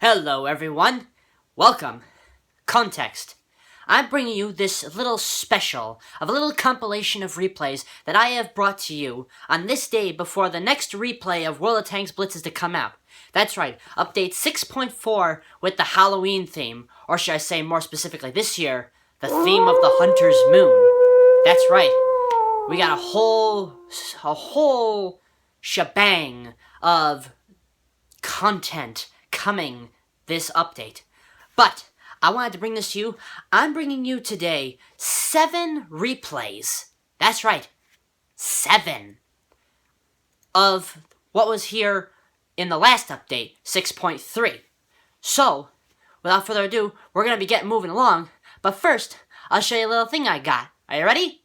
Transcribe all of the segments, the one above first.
Hello everyone, welcome. Context. I'm bringing you this little special of a little compilation of replays that I have brought to you on this day before the next replay of World of Tanks Blitz is to come out. That's right, update 6.4 with the Halloween theme, or should I say more specifically this year, the theme of the Hunter's Moon. That's right, we got a whole shebang of content coming this update. But I wanted to bring this to you. I'm bringing you today 7 replays. That's right, 7 of what was here in the last update, 6.3. So, without further ado, we're going to be getting moving along. But first, I'll show you a little thing I got. Are you ready?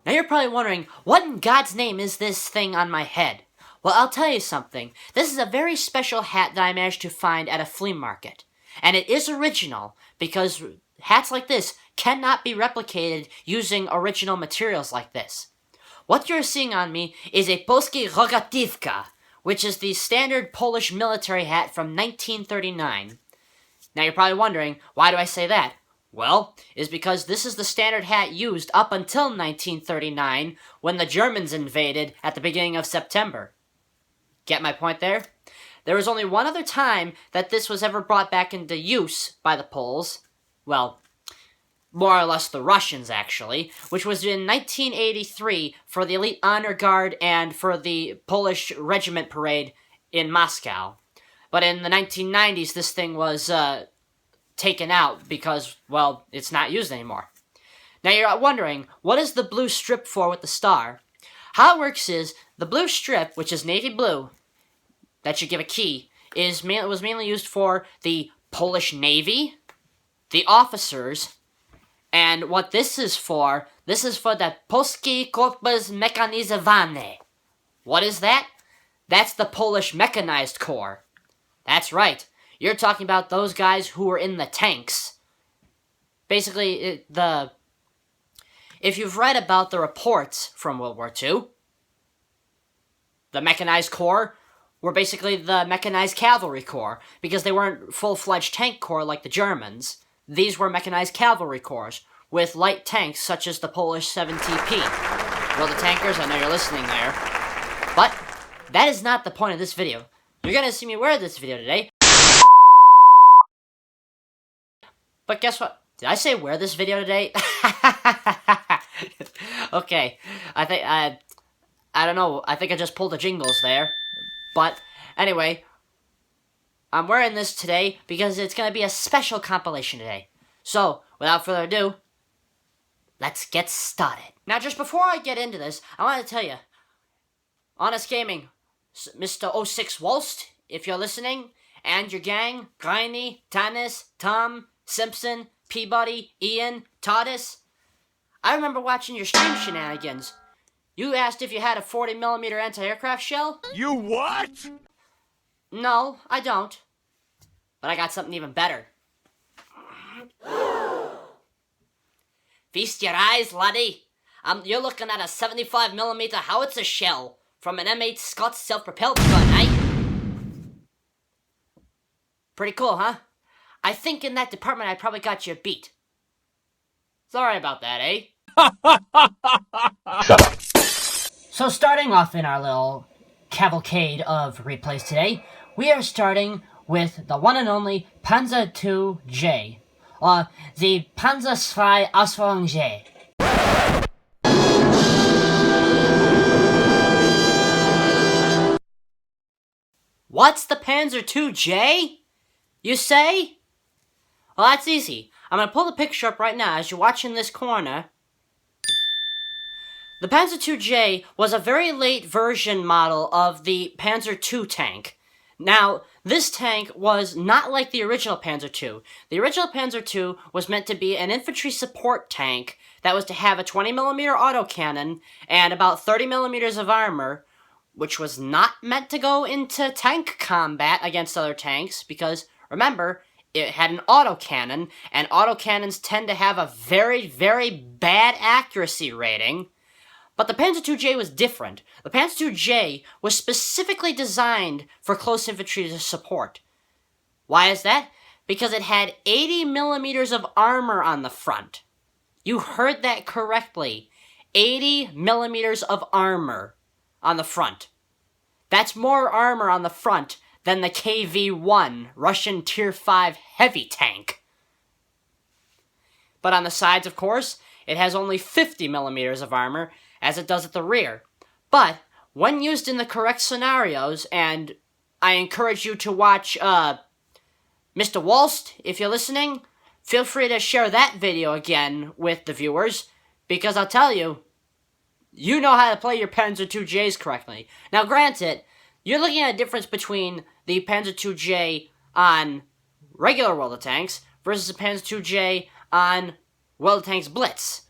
Now you're probably wondering, what in God's name is this thing on my head? Well, I'll tell you something. This is a very special hat that I managed to find at a flea market. And it is original, because hats like this cannot be replicated using original materials like this. What you're seeing on me is a Polski Rogatywka, which is the standard Polish military hat from 1939. Now you're probably wondering, why do I say that? Well, it's because this is the standard hat used up until 1939, when the Germans invaded at the beginning of September. Get my point there? There was only one other time that this was ever brought back into use by the Poles. Well, more or less the Russians, actually, which was in 1983 for the Elite Honor Guard and for the Polish Regiment Parade in Moscow. But in the 1990s, this thing was taken out because, well, it's not used anymore. Now you're wondering, what is the blue strip for with the star? How it works is, the blue strip, which is navy blue, that should give a key, was mainly used for the Polish Navy, the officers, and what this is for the Polski Korpus Mechanizowany. What is that? That's the Polish Mechanized Corps. That's right. You're talking about those guys who were in the tanks. Basically, if you've read about the reports from World War II, the Mechanized Corps were basically the Mechanized Cavalry Corps, because they weren't full-fledged tank corps like the Germans. These were Mechanized Cavalry Corps, with light tanks such as the Polish 7TP. Well, the tankers, I know you're listening there. But that is not the point of this video. You're gonna see me wear this video today. But guess what? Did I say wear this video today? Okay, I don't know, I think I just pulled the jingles there. But, anyway, I'm wearing this today because it's going to be a special compilation today. So, without further ado, let's get started. Now, just before I get into this, I want to tell you, Honest Gaming, Mr. 06 Wolst, if you're listening, and your gang, Griney, Tanis, Tom, Simpson, Peabody, Ian, Todis, I remember watching your stream shenanigans. You asked if you had a 40mm anti-aircraft shell? You what? No, I don't. But I got something even better. Feast your eyes, laddie. You're looking at a 75mm howitzer shell from an M8 Scott self-propelled gun, eh? Pretty cool, huh? I think in that department I probably got you beat. Sorry about that, eh? Shut up. So starting off in our little cavalcade of replays today, we are starting with the one and only Panzer II-J, or the Panzer II Ausführung J. What's the Panzer II-J? You say? Well, that's easy. I'm going to pull the picture up right now as you're watching this corner. The Panzer II-J was a very late version model of the Panzer II tank. Now, this tank was not like the original Panzer II. The original Panzer II was meant to be an infantry support tank that was to have a 20mm autocannon and about 30mm of armor, which was not meant to go into tank combat against other tanks, because, remember, it had an autocannon, and autocannons tend to have a very, very bad accuracy rating. But the Panzer II-J was different. The Panzer II-J was specifically designed for close infantry support. Why is that? Because it had 80 millimeters of armor on the front. You heard that correctly. 80 millimeters of armor on the front. That's more armor on the front than the KV-1 Russian Tier 5 heavy tank. But on the sides, of course, it has only 50 millimeters of armor, as it does at the rear. But when used in the correct scenarios, and I encourage you to watch Mr. Walst, if you're listening, feel free to share that video again with the viewers, because I'll tell you, you know how to play your Panzer II-Js correctly. Now granted, you're looking at a difference between the Panzer II-J on regular World of Tanks versus the Panzer II-J on World of Tanks Blitz.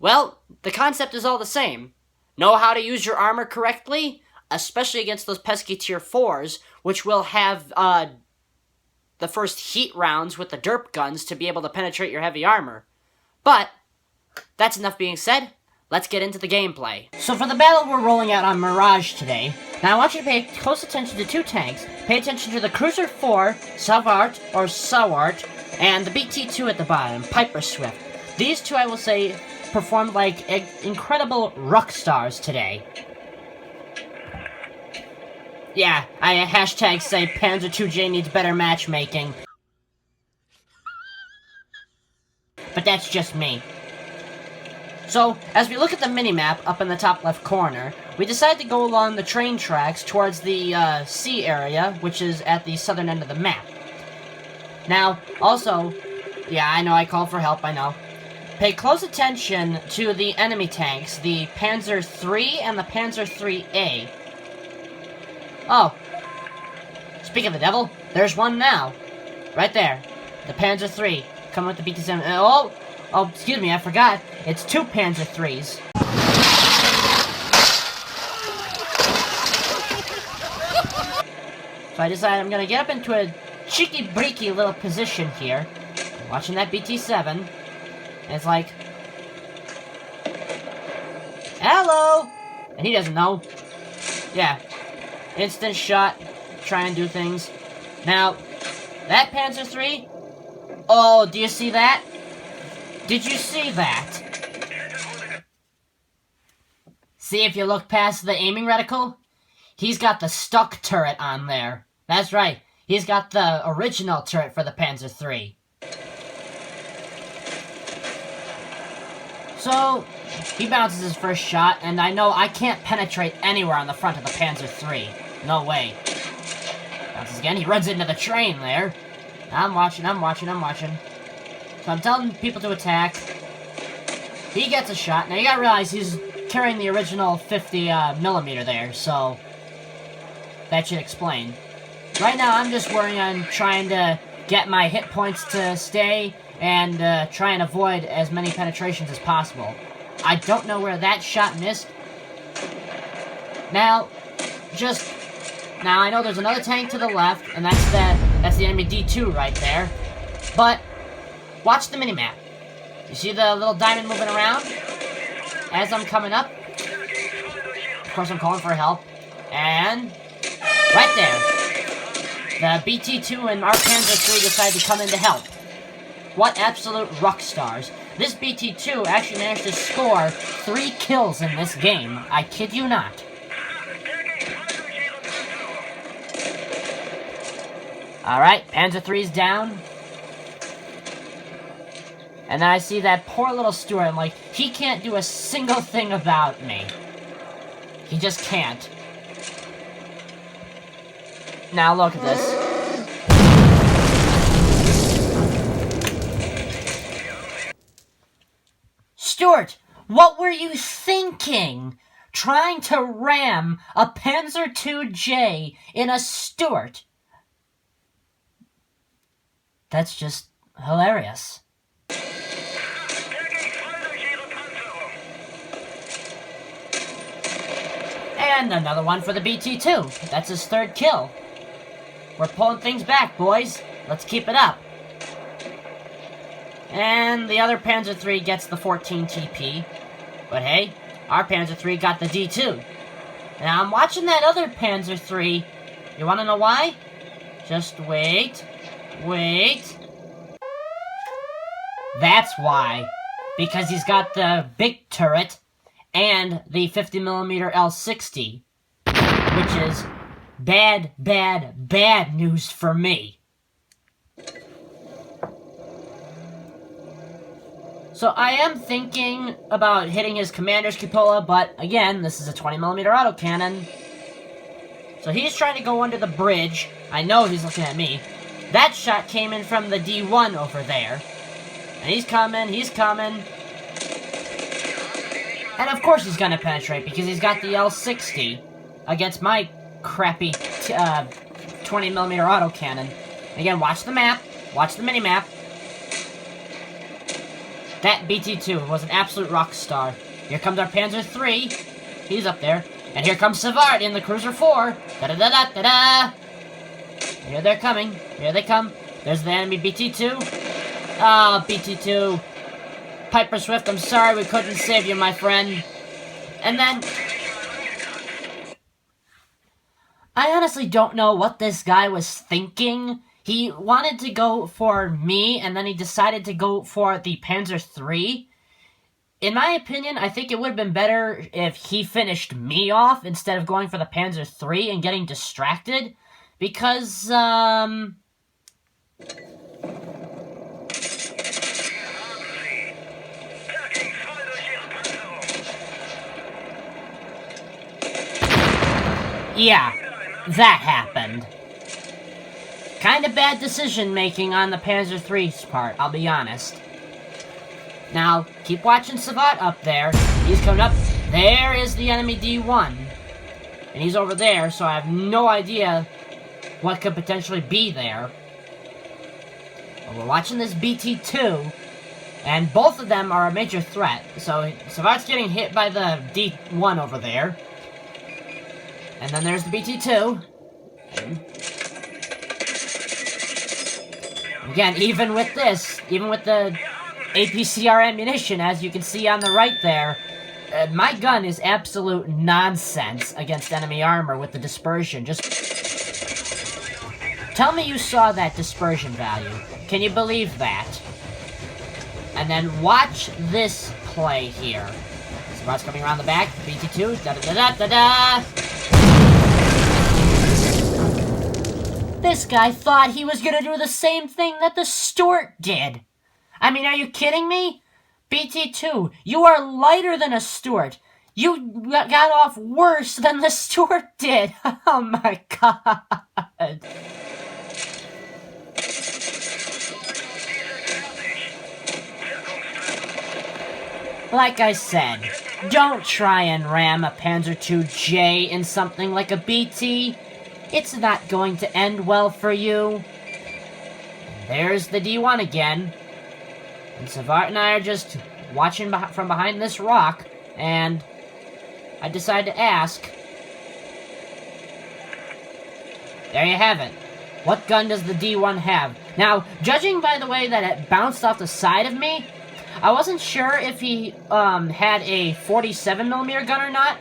Well, the concept is all the same. Know how to use your armor correctly, especially against those pesky Tier 4s, which will have the first heat rounds with the derp guns to be able to penetrate your heavy armor. But, that's enough being said. Let's get into the gameplay. So for the battle we're rolling out on Mirage today, now I want you to pay close attention to two tanks. Pay attention to the Cruiser 4, Savart, or Sawart, and the BT-2 at the bottom, Piper Swift. These two, I will say, performed like incredible rock stars today. Yeah, I hashtag say Panzer II-J needs better matchmaking. But that's just me. So, as we look at the minimap up in the top left corner, we decided to go along the train tracks towards the sea area, which is at the southern end of the map. Now, also, yeah, I know I called for help, I know. Pay close attention to the enemy tanks, the Panzer III and the Panzer IIIA. Oh, speak of the devil, there's one now. Right there, the Panzer III, coming with the BT-7. Oh, excuse me, I forgot. It's two Panzer IIIs. So I decided I'm gonna get up into a cheeky-breaky little position here, watching that BT-7, and it's like, hello! And he doesn't know. Yeah, instant shot, try and do things. Now, that Panzer III, oh, do you see that? Did you see that? See if you look past the aiming reticle? He's got the stuck turret on there. That's right, he's got the original turret for the Panzer III. So, he bounces his first shot, and I know I can't penetrate anywhere on the front of the Panzer III. No way. Bounces again, he runs into the train there. I'm watching. So I'm telling people to attack. He gets a shot. Now you gotta realize he's carrying the original 50 millimeter there, so that should explain. Right now I'm just working on trying to get my hit points to stay and try and avoid as many penetrations as possible. I don't know where that shot missed. Now I know there's another tank to the left, and that's the enemy D2 right there. But watch the minimap. You see the little diamond moving around? As I'm coming up, of course I'm calling for help, and right there, the BT-2 and our Panzer III decide to come in to help. What absolute rock stars. This BT-2 actually managed to score 3 kills in this game. I kid you not. Alright, Panzer III's down. And then I see that poor little Stuart, I'm like, he can't do a single thing about me. He just can't. Now look at this. Stuart, what were you thinking? Trying to ram a Panzer II-J in a Stuart? That's just hilarious. And another one for the BT-2. That's his 3rd kill. We're pulling things back, boys. Let's keep it up. And the other Panzer III gets the 14 TP. But hey, our Panzer III got the D2. Now, I'm watching that other Panzer III. You want to know why? Just wait. Wait. That's why. Because he's got the big turret and the 50mm L60. Which is bad, bad, bad news for me. So I am thinking about hitting his commander's cupola, but again, this is a 20mm autocannon. So he's trying to go under the bridge. I know he's looking at me. That shot came in from the D1 over there. And he's coming, he's coming. And of course he's gonna penetrate, because he's got the L60 against my crappy 20mm autocannon. Again, watch the map. Watch the mini-map. That BT-2 was an absolute rock star. Here comes our Panzer III. He's up there. And here comes Savart in the Cruiser 4. Da-da-da-da-da-da! Here they're coming. Here they come. There's the enemy BT-2. Oh, BT-2. Piper Swift, I'm sorry we couldn't save you, my friend. And then... I honestly don't know what this guy was thinking. He wanted to go for me, and then he decided to go for the Panzer III. In my opinion, I think it would have been better if he finished me off instead of going for the Panzer III and getting distracted. Because, yeah, that happened. Kind of bad decision-making on the Panzer III's part, I'll be honest. Now, keep watching Savart up there. He's coming up. There is the enemy D1. And he's over there, so I have no idea what could potentially be there. But we're watching this BT-2, and both of them are a major threat. So, Savart's getting hit by the D1 over there. And then there's the BT-2. Again, even with this, even with the APCR ammunition, as you can see on the right there, my gun is absolute nonsense against enemy armor with the dispersion. Just tell me you saw that dispersion value. Can you believe that? And then watch this play here. Savart's coming around the back, BT-2, da-da-da-da-da-da! This guy thought he was gonna do the same thing that the Stuart did. I mean, are you kidding me? BT-2, you are lighter than a Stuart. You got off worse than the Stuart did. Oh my god. Like I said, don't try and ram a Panzer IIJ in something like a BT. It's not going to end well for you. There's the D1 again. And Savart and I are just watching from behind this rock, and I decided to ask. There you have it. What gun does the D1 have? Now, judging by the way that it bounced off the side of me, I wasn't sure if he had a 47mm gun or not.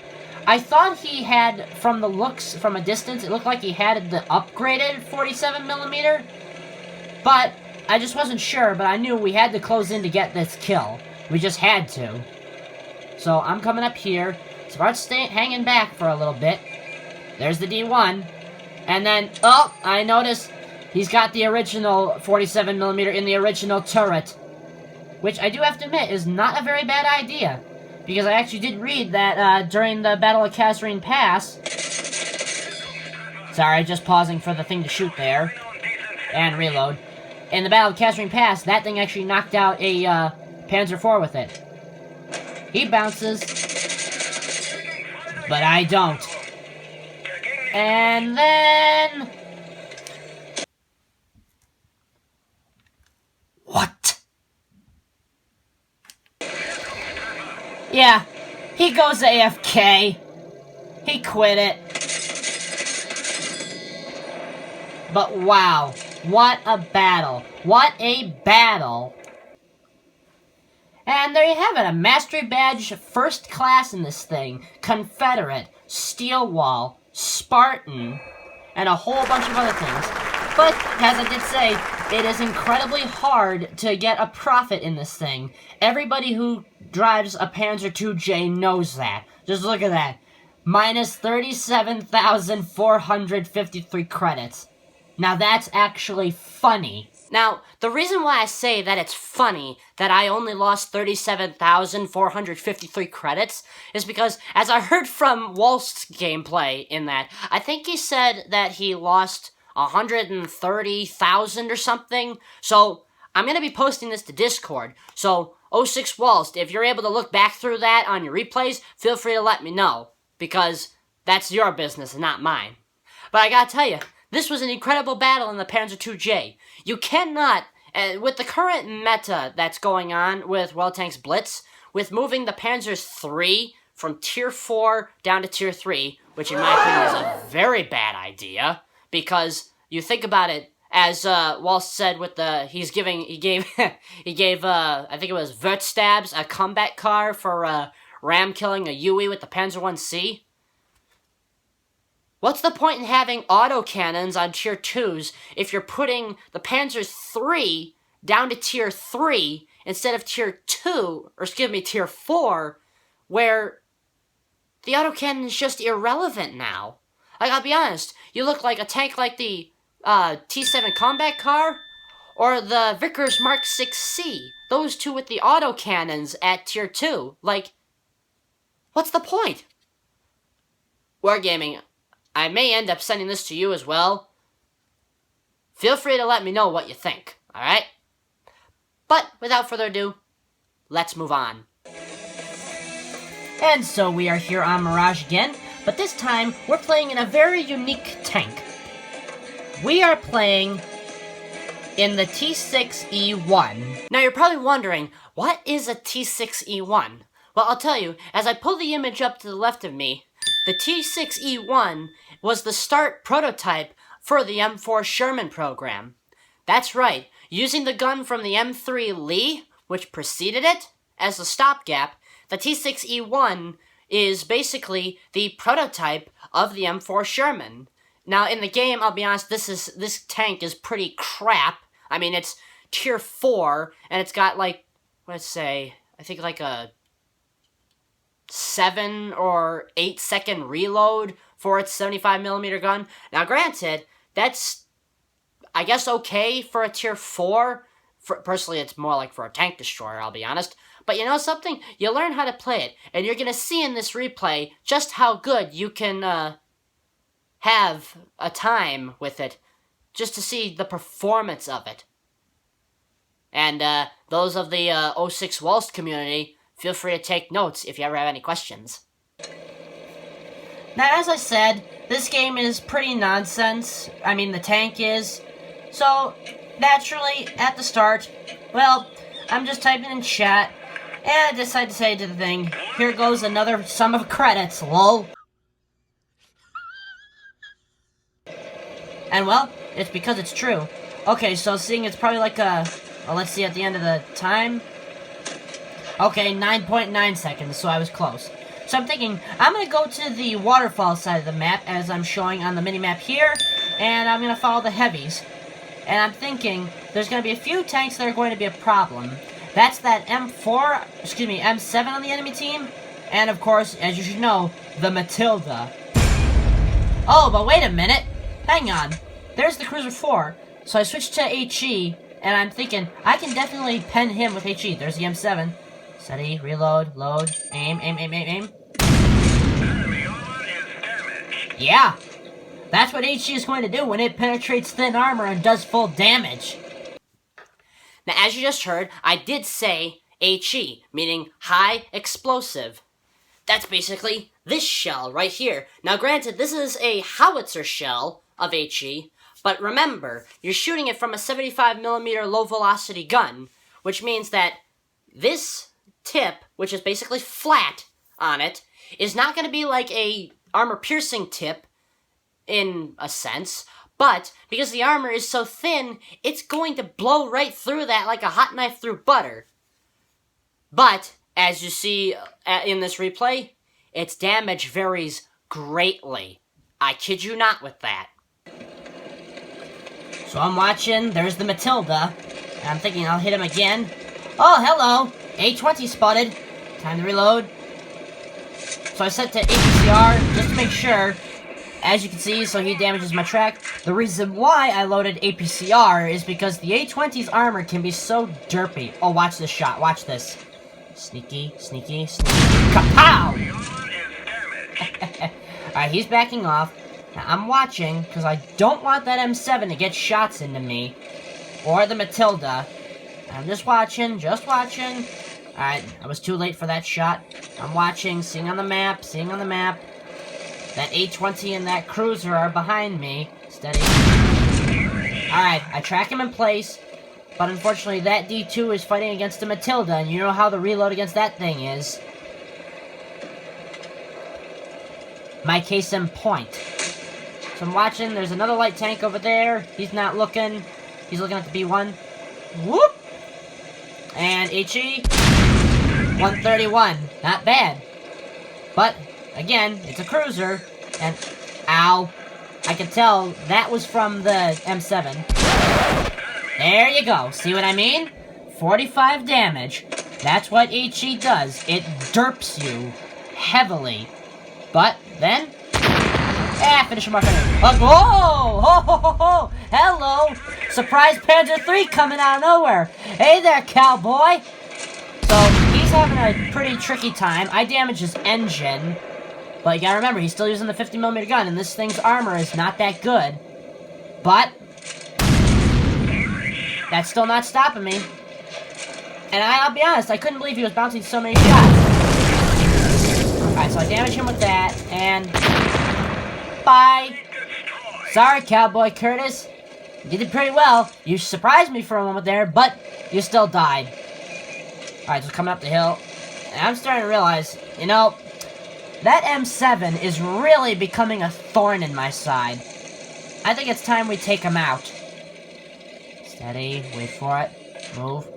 I thought he had, from the looks, from a distance, it looked like he had the upgraded 47mm. But I just wasn't sure, but I knew we had to close in to get this kill. We just had to. So I'm coming up here. Savart's hanging back for a little bit. There's the D1. And then, oh, I noticed he's got the original 47mm in the original turret. Which I do have to admit is not a very bad idea. Because I actually did read that during the Battle of Kasserine Pass... Sorry, just pausing for the thing to shoot there. And reload. In the Battle of Kasserine Pass, that thing actually knocked out a Panzer IV with it. He bounces. But I don't. And then... What? Yeah, he goes AFK. He quit it. But wow, what a battle. What a battle. And there you have it, a mastery badge, first class in this thing. Confederate, Steel Wall, Spartan, and a whole bunch of other things. But, as I did say, it is incredibly hard to get a profit in this thing. Everybody who drives a Panzer II-J knows that. Just look at that. Minus 37,453 credits. Now that's actually funny. Now, the reason why I say that it's funny that I only lost 37,453 credits is because, as I heard from Walst's gameplay in that, I think he said that he lost 130,000 or something. So, I'm going to be posting this to Discord. So, 06 Walst, if you're able to look back through that on your replays, feel free to let me know, because that's your business and not mine. But I gotta tell you, this was an incredible battle in the Panzer II-J. You cannot, with the current meta that's going on with World Tanks Blitz, with moving the Panzer III from Tier 4 down to Tier 3, which in my opinion is a very bad idea, because you think about it, as Walst said with the, he gave, I think it was Vertstabs, a combat car for ram killing a Yui with the Panzer 1C. What's the point in having autocannons on Tier 2s if you're putting the Panzer III down to Tier 3 instead of Tier 2, or excuse me, Tier 4, where the autocannon is just irrelevant now? Like, I'll be honest, you look like a tank like the T7 combat car, or the Vickers Mark 6C, those two with the autocannons at Tier 2. Like, what's the point? Wargaming, I may end up sending this to you as well. Feel free to let me know what you think, alright? But, without further ado, let's move on. And so we are here on Mirage again, but this time we're playing in a very unique tank. We are playing in the T6E1. Now you're probably wondering, what is a T6E1? Well, I'll tell you, as I pull the image up to the left of me, the T6E1 was the start prototype for the M4 Sherman program. That's right, using the gun from the M3 Lee, which preceded it, as a stopgap, the T6E1 is basically the prototype of the M4 Sherman. Now, in the game, I'll be honest, this tank is pretty crap. I mean, it's Tier 4, and it's got, like, let's say, I think like a 7 or 8 second reload for its 75mm gun. Now, granted, that's, I guess, okay for a Tier 4. Personally, it's more like for a tank destroyer, I'll be honest. But you know something? You learn how to play it, and you're going to see in this replay just how good you can have a time with it, just to see the performance of it. And those of the 06 Walst community, feel free to take notes if you ever have any questions. Now, as I said, this game is pretty nonsense. I mean, the tank is. So, naturally, at the start, well, I'm just typing in chat, and I decide to say to the thing, here goes another sum of credits, lol. And well, it's because it's true. Okay, so seeing it's probably like a, well, let's see at the end of the time. Okay, 9.9 seconds, so I was close. So I'm thinking, I'm going to go to the waterfall side of the map, as I'm showing on the mini-map here, and I'm going to follow the heavies. And I'm thinking, there's going to be a few tanks that are going to be a problem. That's that M7 on the enemy team, and of course, as you should know, the Matilda. Oh, but wait a minute! Hang on, there's the Cruiser 4, so I switched to HE, and I'm thinking, I can definitely pen him with HE. There's the M7. Steady, reload, load, aim, aim, aim, aim, aim. Enemy armor is damaged. Yeah, that's what HE is going to do when it penetrates thin armor and does full damage. Now, as you just heard, I did say HE, meaning high explosive. That's basically this shell right here. Now, granted, this is a howitzer shell of HE, but remember, you're shooting it from a 75mm low-velocity gun, which means that this tip, which is basically flat on it, is not going to be like a armor-piercing tip, in a sense, but because the armor is so thin, it's going to blow right through that like a hot knife through butter. But, as you see in this replay, its damage varies greatly. I kid you not with that. So I'm watching, there's the Matilda, and I'm thinking I'll hit him again. Oh, hello! A20 spotted. Time to reload. So I set to APCR, just to make sure. As you can see, so he damages my track. The reason why I loaded APCR is because the A20's armor can be so derpy. Oh, watch this shot, watch this. Sneaky, sneaky, sneaky. Kapow! Alright, he's backing off. Now, I'm watching, because I don't want that M7 to get shots into me. Or the Matilda. I'm just watching, Alright, I was too late for that shot. I'm watching, seeing on the map. That A20 and that cruiser are behind me. Steady. Alright, I track him in place. But unfortunately, that D2 is fighting against the Matilda, and you know how the reload against that thing is. My case in point. So I'm watching, there's another light tank over there. He's not looking. He's looking at the B1. Whoop! And HE. 131. Not bad. But, again, it's a cruiser. And, ow. I can tell that was from the M7. There you go. See what I mean? 45 damage. That's what HE does. It derps you heavily. But then, finish him off. Oh, ho, ho, ho, ho. Hello. Surprise Panzer III coming out of nowhere. Hey there, cowboy. So, he's having a pretty tricky time. I damaged his engine. But you gotta remember, he's still using the 50mm gun, and this thing's armor is not that good. But that's still not stopping me. And I'll be honest, I couldn't believe he was bouncing so many shots. Alright, so I damage him with that, and bye. Sorry, Cowboy Curtis. You did pretty well. You surprised me for a moment there, but you still died. Alright, so coming up the hill, and I'm starting to realize, you know, that M7 is really becoming a thorn in my side. I think it's time we take him out. Steady, wait for it, move.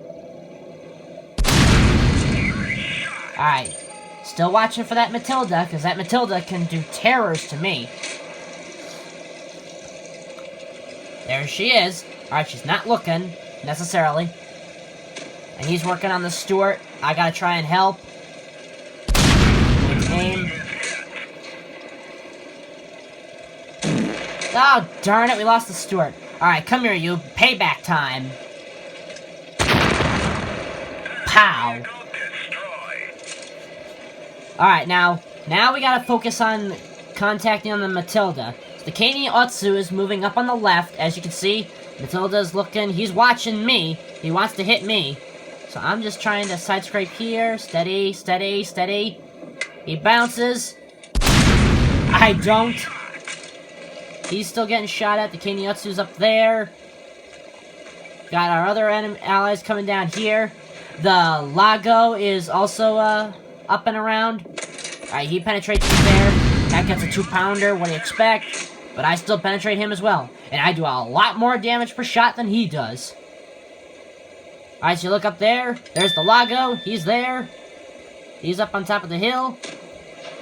Alright, still watching for that Matilda, because that Matilda can do terrors to me. There she is. Alright, she's not looking, necessarily. And he's working on the Stuart. I gotta try and help. Aim. Oh, darn it, we lost the Stuart. Alright, come here, you. Payback time. Pow. Alright, now we gotta focus on contacting on the Matilda. So the Keiini Otsu is moving up on the left, as you can see. Matilda's looking, he's watching me. He wants to hit me. So I'm just trying to side scrape here. Steady, steady, steady. He bounces. I don't. He's still getting shot at. The Keiini Otsu's up there. Got our other allies coming down here. The Lago is also up and around. Alright, he penetrates me there. That gets a 2-pounder. What do you expect? But I still penetrate him as well. And I do a lot more damage per shot than he does. Alright, so you look up there. There's the Lago. He's there. He's up on top of the hill.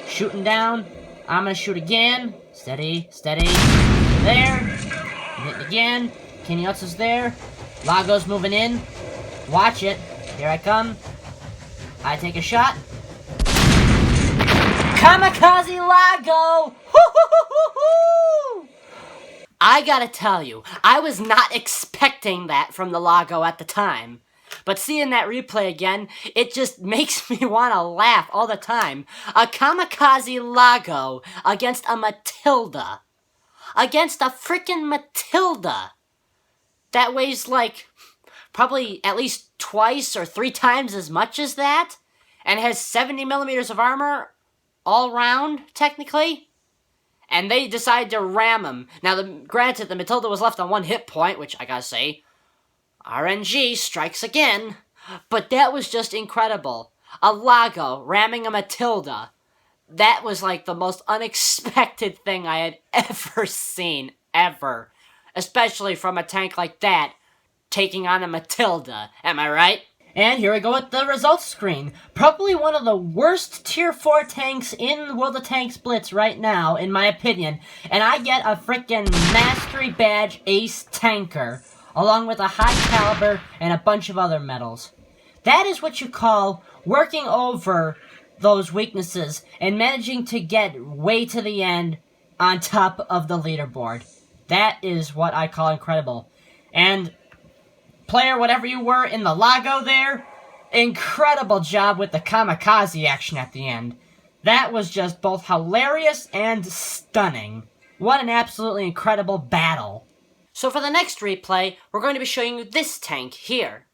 Shooting down. I'm gonna shoot again. Steady, steady. There. Hit again. Keiini Otsu's there. Lago's moving in. Watch it. Here I come. I take a shot. Kamikaze Lago! Hoo-hoo-hoo-hoo-hoo! I gotta tell you, I was not expecting that from the Lago at the time. But seeing that replay again, it just makes me want to laugh all the time. A Kamikaze Lago against a Matilda. Against a freaking Matilda. That weighs like, probably at least twice or 3 times as much as that. And has 70mm of armor all round, technically. And they decided to ram him. Now, granted, the Matilda was left on 1 hit point, which I gotta say, RNG strikes again. But that was just incredible. A Lago ramming a Matilda. That was like the most unexpected thing I had ever seen. Ever. Especially from a tank like that, taking on a Matilda. Am I right? And here we go with the results screen. Probably one of the worst Tier 4 tanks in World of Tanks Blitz right now, in my opinion. And I get a freaking Mastery Badge Ace Tanker, along with a high caliber and a bunch of other medals. That is what you call working over those weaknesses and managing to get way to the end on top of the leaderboard. That is what I call incredible. And player, whatever you were in the Lago there, incredible job with the kamikaze action at the end. That was just both hilarious and stunning. What an absolutely incredible battle. So for the next replay, we're going to be showing you this tank here.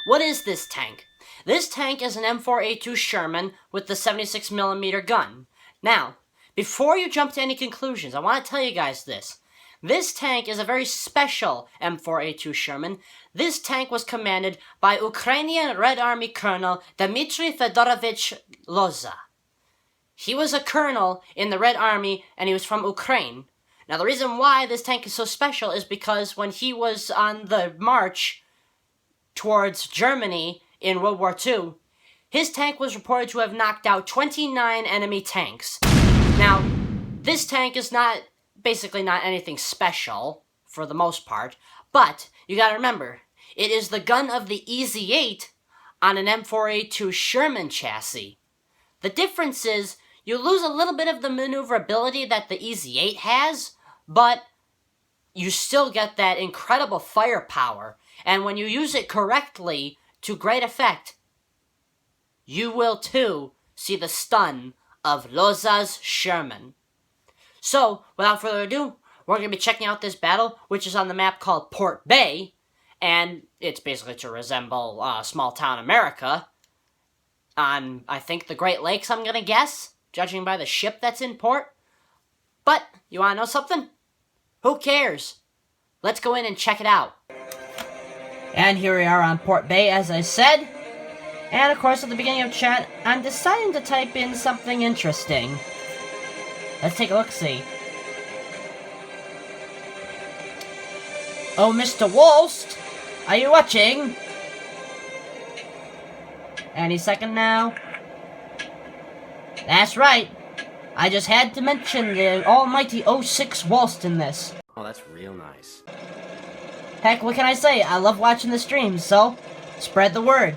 What is this tank? This tank is an M4A2 Sherman with the 76mm gun. Now, before you jump to any conclusions, I want to tell you guys this. This tank is a very special M4A2 Sherman. This tank was commanded by Ukrainian Red Army Colonel Dmitry Fedorovich Loza. He was a colonel in the Red Army, and he was from Ukraine. Now, the reason why this tank is so special is because when he was on the march towards Germany in World War II, his tank was reported to have knocked out 29 enemy tanks. Now, this tank is basically not anything special, for the most part, but you gotta remember, it is the gun of the EZ-8 on an M4A2 Sherman chassis. The difference is, you lose a little bit of the maneuverability that the EZ-8 has, but you still get that incredible firepower, and when you use it correctly to great effect, you will too see the stun of Loza's Sherman. So, without further ado, we're going to be checking out this battle, which is on the map called Port Bay, and it's basically to resemble small town America on, I think, the Great Lakes, I'm going to guess, judging by the ship that's in port. But, you want to know something? Who cares? Let's go in and check it out. And here we are on Port Bay, as I said. And of course, at the beginning of chat, I'm deciding to type in something interesting. Let's take a look-see. Oh, Mr. Wolst, are you watching? Any second now. That's right. I just had to mention the almighty 06 Wolst in this. Oh, that's real nice. Heck, what can I say? I love watching the streams, so spread the word.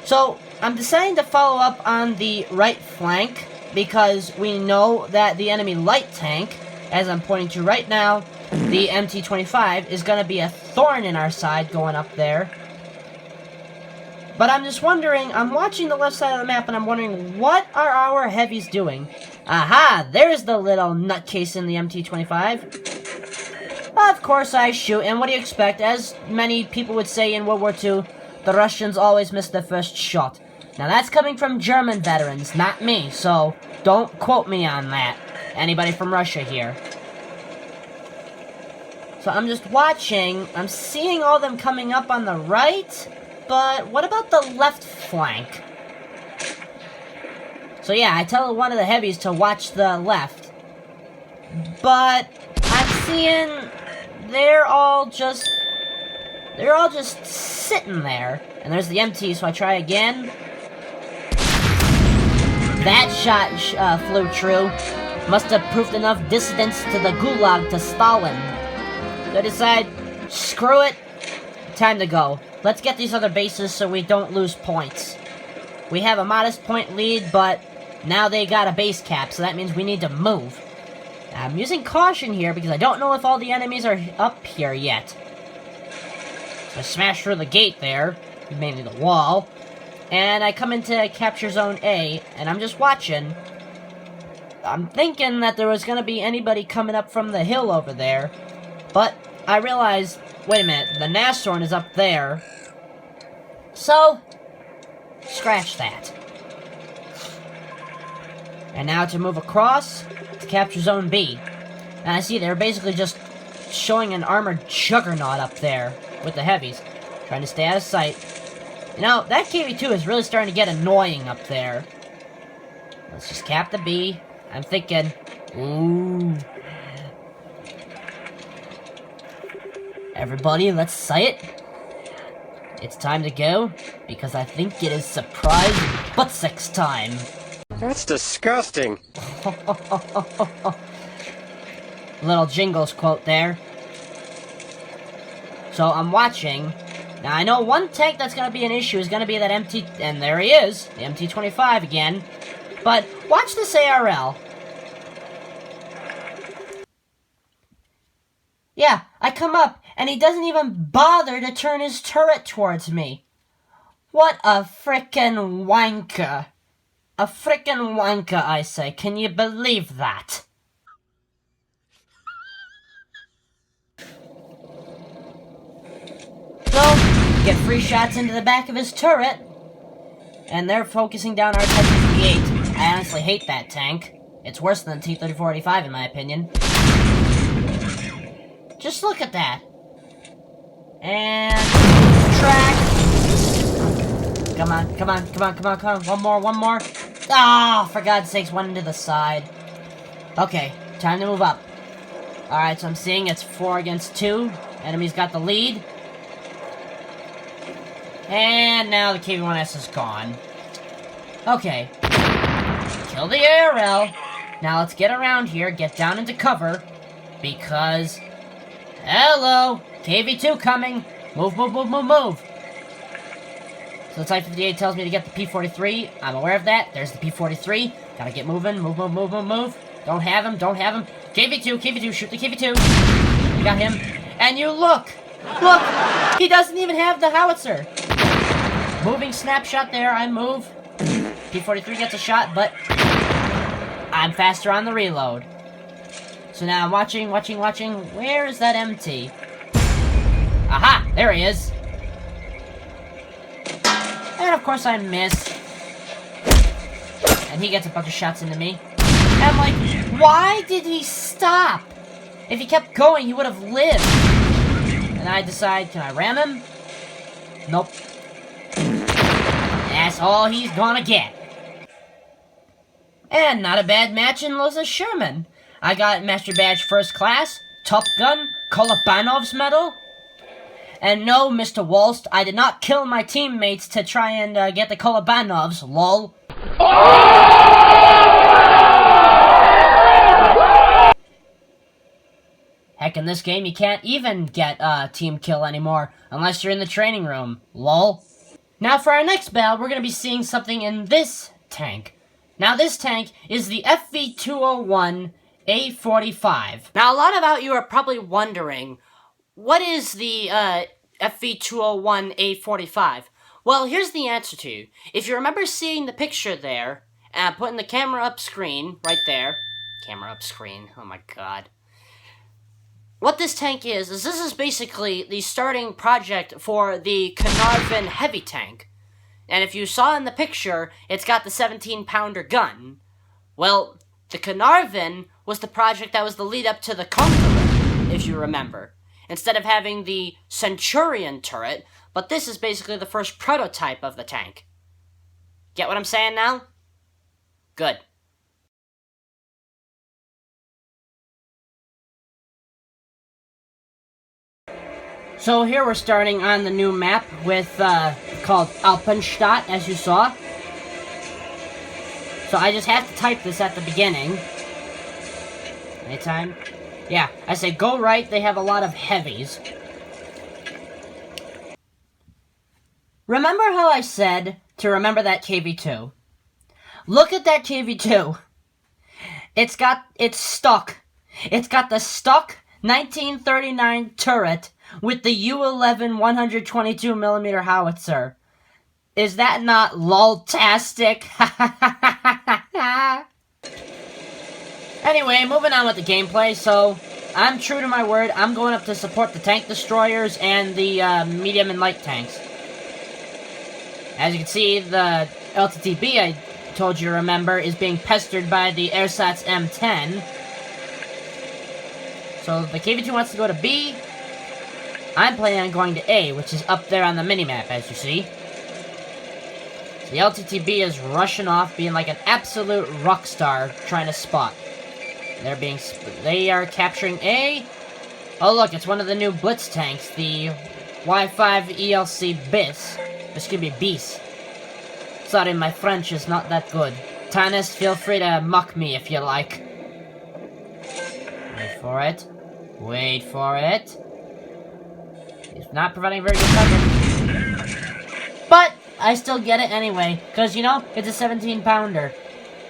So, I'm deciding to follow up on the right flank, because we know that the enemy light tank, as I'm pointing to right now, the MT-25, is going to be a thorn in our side going up there. But I'm just wondering, I'm watching the left side of the map and I'm wondering, what are our heavies doing? Aha! There's the little nutcase in the MT-25. Of course I shoot, and what do you expect? As many people would say in World War II, the Russians always miss the first shot. Now that's coming from German veterans, not me, so don't quote me on that. Anybody from Russia here. So I'm just watching, I'm seeing all them coming up on the right, but what about the left flank? So yeah, I tell one of the heavies to watch the left. But I'm seeing they're all just sitting there. And there's the MT, so I try again. That shot flew true. Must have proved enough distance to the Gulag to Stalin. So I decide, screw it, time to go. Let's get these other bases so we don't lose points. We have a modest point lead, but now they got a base cap, so that means we need to move. I'm using caution here because I don't know if all the enemies are up here yet. So I smash through the gate there, mainly the wall. And I come into capture zone A, and I'm just watching. I'm thinking that there was going to be anybody coming up from the hill over there. But I realized, wait a minute, the Nashorn is up there. So, scratch that. And now to move across to capture zone B. And I see they're basically just showing an armored juggernaut up there with the heavies. Trying to stay out of sight. You know, that KV-2 is really starting to get annoying up there. Let's just cap the B. I'm thinking, ooh. Everybody, let's sight it. It's time to go, because I think it is surprise butt sex time. That's disgusting. Little Jingles quote there. So I'm watching. Now I know one tank that's gonna be an issue is gonna be that MT, and there he is, the MT-25 again. But watch this ARL. Yeah, I come up, and he doesn't even bother to turn his turret towards me. What a frickin' wanker. A frickin' wanker, I say. Can you believe that? So, get free shots into the back of his turret, and they're focusing down our Type-58. I honestly hate that tank. It's worse than the T-34-45 in my opinion. Just look at that. And track. Come on, come on, come on, come on, come on. One more, one more. Ah, oh, for God's sakes, one into the side. Okay, time to move up. Alright, so I'm seeing it's 4 against 2. Enemy's got the lead. And now the KV-1S is gone. Okay. Kill the ARL. Now let's get around here, get down into cover. Because... hello! KV-2 coming! Move, move, move, move, move! So the Type-58 tells me to get the P-43. I'm aware of that. There's the P-43. Gotta get moving. Move, move, move, move, move. Don't have him, don't have him. KV-2, KV-2, shoot the KV-2. You got him. And you look! Look! He doesn't even have the howitzer! Moving snapshot there, I move. P-43 gets a shot, but I'm faster on the reload. So now I'm watching. Where is that MT? Aha! There he is. And of course I miss. And he gets a bunch of shots into me. And I'm like, why did he stop? If he kept going, he would have lived. And I decide, can I ram him? Nope. That's all he's gonna get. And not a bad match in Losa Sherman. I got Master Badge First Class, Top Gun, Kolobanov's Medal. And no, Mr. Walst, I did not kill my teammates to try and get the Kolobanovs, lol. Heck, in this game, you can't even get team kill anymore, unless you're in the training room, lol. Now for our next battle, we're going to be seeing something in this tank. Now this tank is the FV201 A45. Now a lot about you are probably wondering, what is the FV201 A45? Well, here's the answer to you. If you remember seeing the picture there, and putting the camera up screen, right there. Camera up screen, oh my god. What this tank is this is basically the starting project for the Caernarvon heavy tank. And if you saw in the picture, it's got the 17-pounder gun. Well, the Caernarvon was the project that was the lead-up to the Conqueror, if you remember. Instead of having the Centurion turret, but this is basically the first prototype of the tank. Get what I'm saying now? Good. So here we're starting on the new map with, called Alpenstadt, as you saw. So I just have to type this at the beginning. Anytime? Yeah, I say go right, they have a lot of heavies. Remember how I said to remember that KV-2? Look at that KV-2. It's stuck. It's got the stuck 1939 turret with the U-11 122mm howitzer. Is that not lol-tastic? Anyway, moving on with the gameplay, so I'm true to my word. I'm going up to support the tank destroyers and the medium and light tanks. As you can see, the LTTB I told you to remember is being pestered by the Ersatz M10. So the KV-2 wants to go to B. I'm planning on going to A, which is up there on the minimap, as you see. The LTTB is rushing off, being like an absolute rock star, trying to spot. They are capturing A. Oh look, it's one of the new Blitz tanks, the Y5 ELC bis. Excuse me, bis. Sorry, my French is not that good. Tanis, feel free to mock me if you like. Wait for it. Wait for it. He's not providing very good coverage. But I still get it anyway, because, you know, it's a 17-pounder.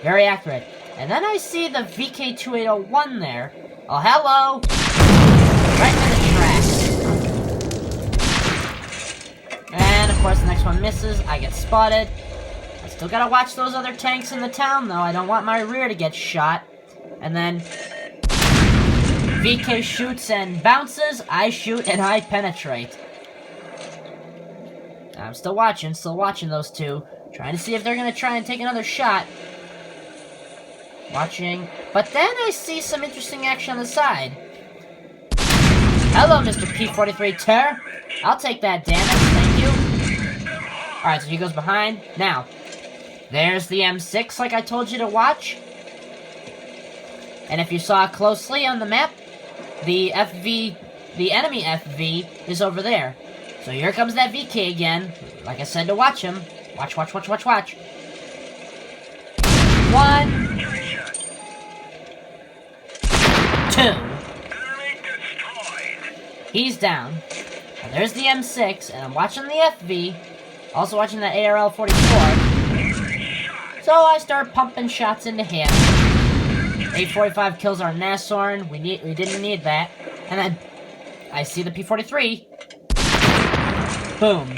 Very accurate. And then I see the VK2801 there. Oh, hello! Right in the tracks. And, of course, the next one misses. I get spotted. I still gotta watch those other tanks in the town, though. I don't want my rear to get shot. And then VK shoots and bounces. I shoot and I penetrate. I'm still watching those two. Trying to see if they're gonna try and take another shot. Watching. But then I see some interesting action on the side. Hello, Mr. P-43 Terror. I'll take that damage, thank you. Alright, so he goes behind. Now, there's the M6 like I told you to watch. And if you saw closely on the map, the enemy FV is over there. So here comes that VK again. Like I said to watch him. Watch. 1. Two. He's down. Now there's the M6, and I'm watching the FV. Also watching the ARL-44. So I start pumping shots into him. 845 kills our Nashorn. We didn't need that. And then I see the P-43. Boom.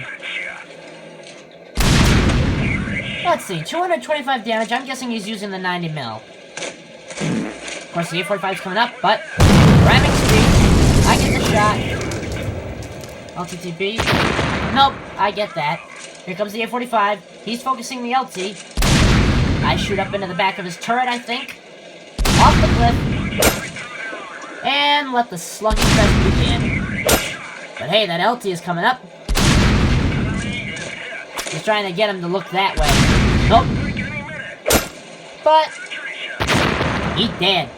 Let's see, 225 damage. I'm guessing he's using the 90 mil. Of course, the 845's coming up, but ramming speed. I get the shot. LTTB. Nope, I get that. Here comes the 845. He's focusing the LT. I shoot up into the back of his turret, I think. Off the cliff. And let the slugging fest begin. But hey, that LT is coming up. He's trying to get him to look that way. Nope. But he's dead.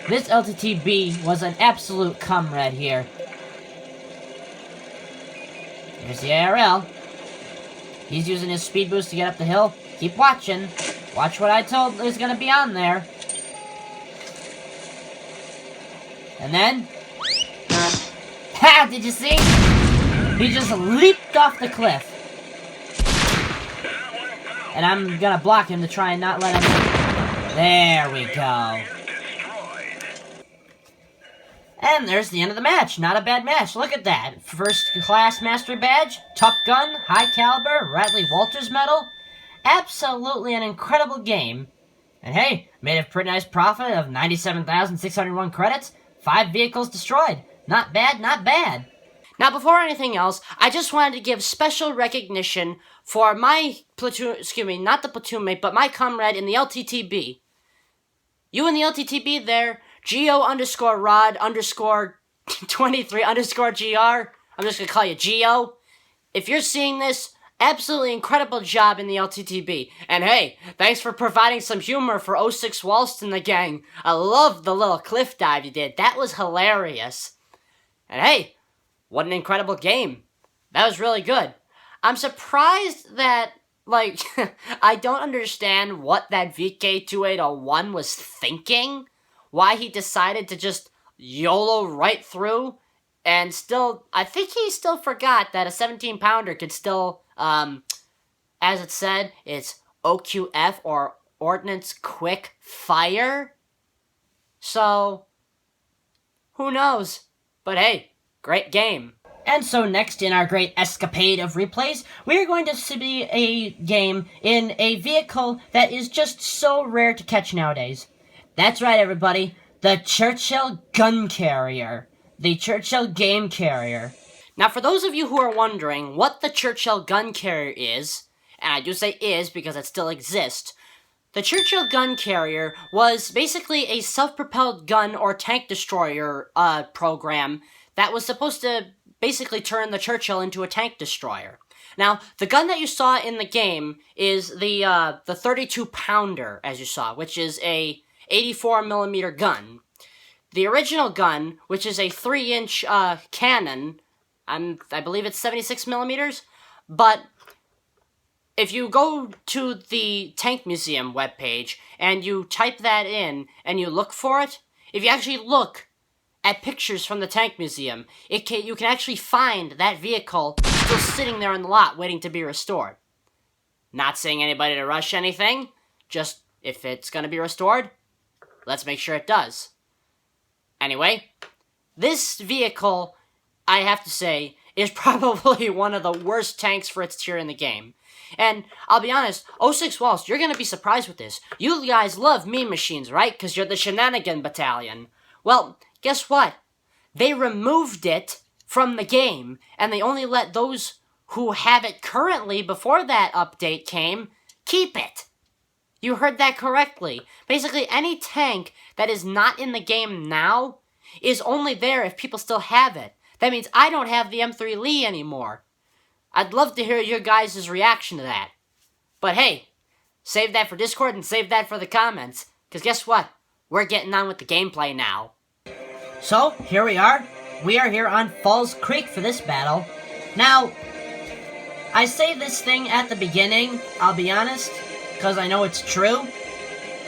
This LTTB was an absolute comrade here. Here's the ARL. He's using his speed boost to get up the hill. Keep watching. Watch what I told is gonna be on there. And then... Ha! Did you see? He just leaped off the cliff. And I'm gonna block him to try and not let him... There we go. And there's the end of the match. Not a bad match. Look at that. First class mastery badge, Top Gun, high caliber, Radley Walters medal. Absolutely an incredible game. And hey, made a pretty nice profit of 97,601 credits. 5 vehicles destroyed. Not bad, not bad. Now, before anything else, I just wanted to give special recognition for my platoon, excuse me, not the platoon mate, but my comrade in the LTTB. You in the LTTB there, Geo_Rod_23_GR. I'm just gonna call you Geo. If you're seeing this, absolutely incredible job in the LTTB. And hey, thanks for providing some humor for 06 Walston the gang. I love the little cliff dive you did. That was hilarious. And hey, what an incredible game. That was really good. I'm surprised that, like, I don't understand what that VK2801 was thinking. Why he decided to just YOLO right through. And still, I think he still forgot that a 17-pounder could still, as it said, it's OQF, or Ordnance Quick Fire. So, who knows? But hey, great game. And so next in our great escapade of replays, we are going to see a game in a vehicle that is just so rare to catch nowadays. That's right, everybody. The Churchill Gun Carrier. The Churchill Game Carrier. Now, for those of you who are wondering what the Churchill Gun Carrier is, and I do say is because it still exists, the Churchill Gun Carrier was basically a self-propelled gun or tank destroyer program that was supposed to basically turn the Churchill into a tank destroyer. Now, the gun that you saw in the game is the 32-pounder, as you saw, which is a 84mm gun. The original gun, which is a 3-inch cannon, I believe it's 76 millimeters. But if you go to the Tank Museum webpage and you type that in and you look for it, if you actually look at pictures from the Tank Museum, you can actually find that vehicle still sitting there in the lot waiting to be restored. Not saying anybody to rush anything, just if it's going to be restored, let's make sure it does. Anyway, this vehicle, I have to say, is probably one of the worst tanks for its tier in the game. And I'll be honest, 06 Waltz, you're going to be surprised with this. You guys love meme machines, right? Because you're the Shenanigan Battalion. Well, guess what? They removed it from the game, and they only let those who have it currently before that update came keep it. You heard that correctly. Basically, any tank that is not in the game now is only there if people still have it. That means I don't have the M3 Lee anymore. I'd love to hear your guys' reaction to that. But hey, save that for Discord and save that for the comments. Because guess what? We're getting on with the gameplay now. So, here we are. We are here on Falls Creek for this battle. Now, I say this thing at the beginning, I'll be honest, because I know it's true.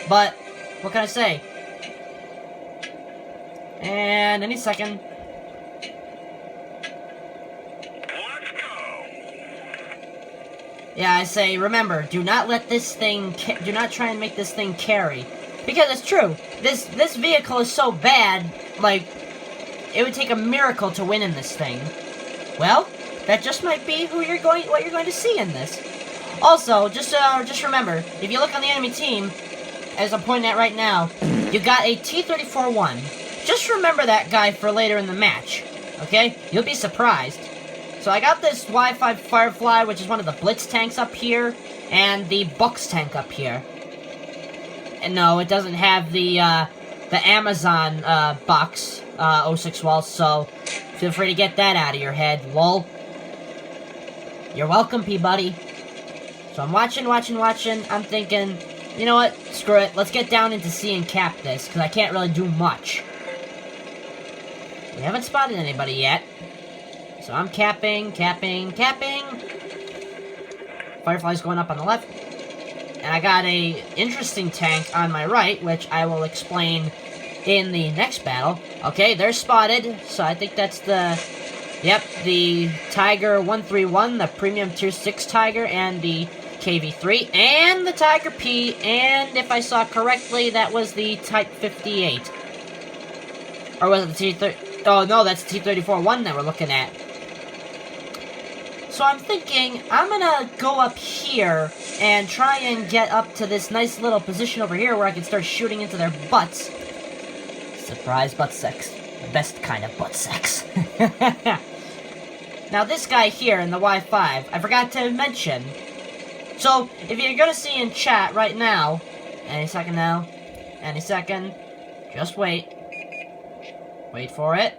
But, what can I say? And any second. Yeah, I say, remember, do not let this thing, do not try and make this thing carry. Because it's true, this vehicle is so bad, like, it would take a miracle to win in this thing. Well, that just might be what you're going to see in this. Also, just remember, if you look on the enemy team, as I'm pointing at right now, you got a T-34-1. Just remember that guy for later in the match, okay? You'll be surprised. So I got this Wi-Fi Firefly, which is one of the Blitz tanks up here, and the Bucks tank up here. And no, it doesn't have the Amazon box, 06 Waltz, so feel free to get that out of your head, lol. You're welcome, P-Buddy. So I'm watching, I'm thinking, you know what, screw it, let's get down into C and cap this, because I can't really do much. We haven't spotted anybody yet. So I'm capping. Firefly's going up on the left. And I got a interesting tank on my right, which I will explain in the next battle. Okay, they're spotted. So I think that's the Tiger 131, the Premium Tier 6 Tiger, and the KV3, and the Tiger P, and if I saw correctly, that was the Type 58. Or was it the T-30? Oh, no, that's the T-34-1 that we're looking at. So I'm thinking, I'm gonna go up here and try and get up to this nice little position over here where I can start shooting into their butts. Surprise butt sex. The best kind of butt sex. Now this guy here in the Y5, I forgot to mention. So, if you're gonna see in chat right now, any second now, any second, just wait. Wait for it.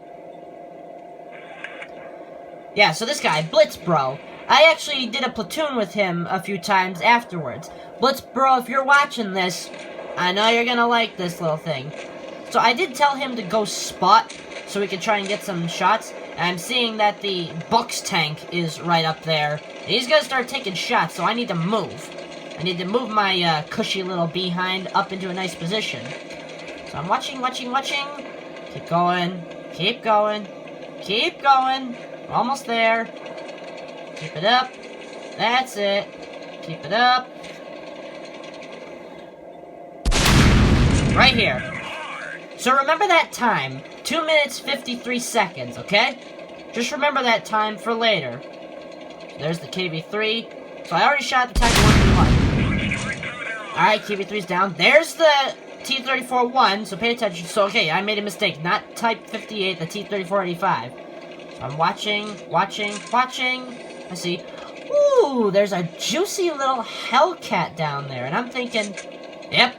Yeah, so this guy, Blitz Bro. I actually did a platoon with him a few times afterwards. Blitz Bro, if you're watching this, I know you're gonna like this little thing. So I did tell him to go spot, so we could try and get some shots. And I'm seeing that the Bucks tank is right up there. And he's gonna start taking shots, so I need to move. I need to move my cushy little behind up into a nice position. So I'm watching. Keep going. We're almost there. Keep it up. That's it. Keep it up. Right here. So remember that time. 2 minutes, 53 seconds, okay? Just remember that time for later. So there's the KV3. So I already shot the Tiger 131. Alright, KV3's down. There's the T-34-1, so pay attention. So, okay, I made a mistake. Not Type 58, the T-34-85. So I'm watching. I see. Ooh, there's a juicy little Hellcat down there. And I'm thinking, yep,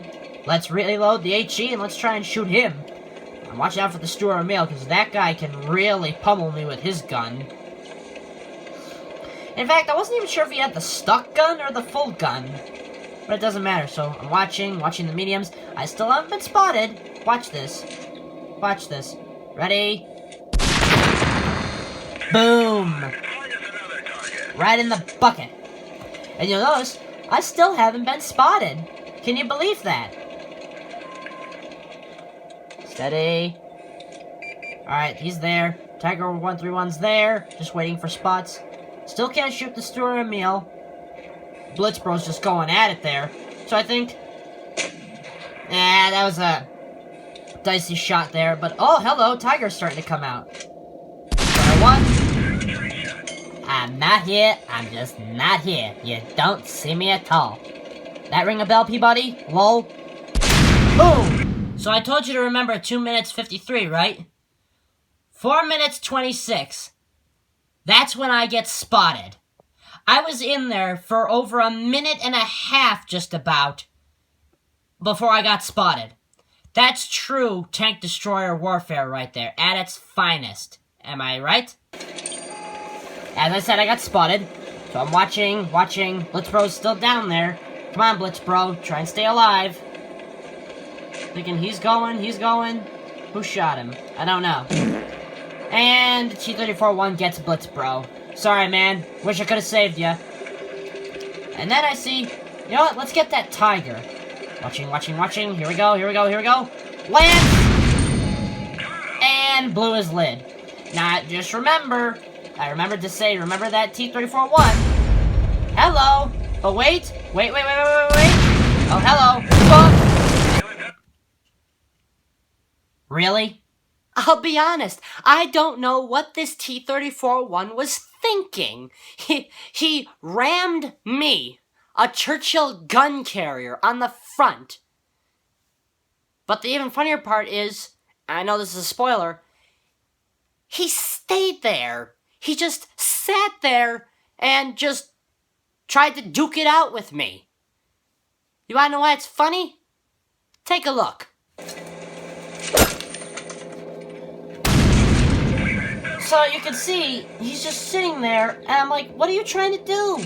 let's reload the HE and let's try and shoot him. I'm watching out for the Stuart O'Mail, because that guy can really pummel me with his gun. In fact, I wasn't even sure if he had the stuck gun or the full gun. But it doesn't matter, so I'm watching the mediums. I still haven't been spotted. Watch this. Ready? Boom! Right in the bucket. And you'll notice, I still haven't been spotted. Can you believe that? Steady. Alright, he's there. Tiger 131's there. Just waiting for spots. Still can't shoot the Stuart Emil. Blitzbro's just going at it there. So I think... that was a dicey shot there. But, oh, hello, Tiger's starting to come out. One. I'm not here. I'm just not here. You don't see me at all. That ring a bell, Peabody? Lol. Boom! So I told you to remember 2 minutes 53, right? 4 minutes 26. That's when I get spotted. I was in there for over a minute and a half, just about, before I got spotted. That's true tank destroyer warfare right there, at its finest. Am I right? As I said, I got spotted. So I'm watching. Blitzbro's still down there. Come on, Blitzbro, try and stay alive. Thinking he's going. Who shot him? I don't know. And T-34-1 gets Blitzbro. Sorry, man. Wish I could have saved you. And then I see... You know what? Let's get that Tiger. Watching. Here we go. Lance! And blew his lid. Now, just remember... I remembered to say, remember that T-34-1. Hello. But wait. Oh, hello. Oh. Really? I'll be honest, I don't know what this T-34-1 was thinking. He rammed me, a Churchill gun carrier, on the front. But the even funnier part is, I know this is a spoiler, he stayed there. He just sat there and just tried to duke it out with me. You wanna know why it's funny? Take a look. So you can see, he's just sitting there, and I'm like, what are you trying to do?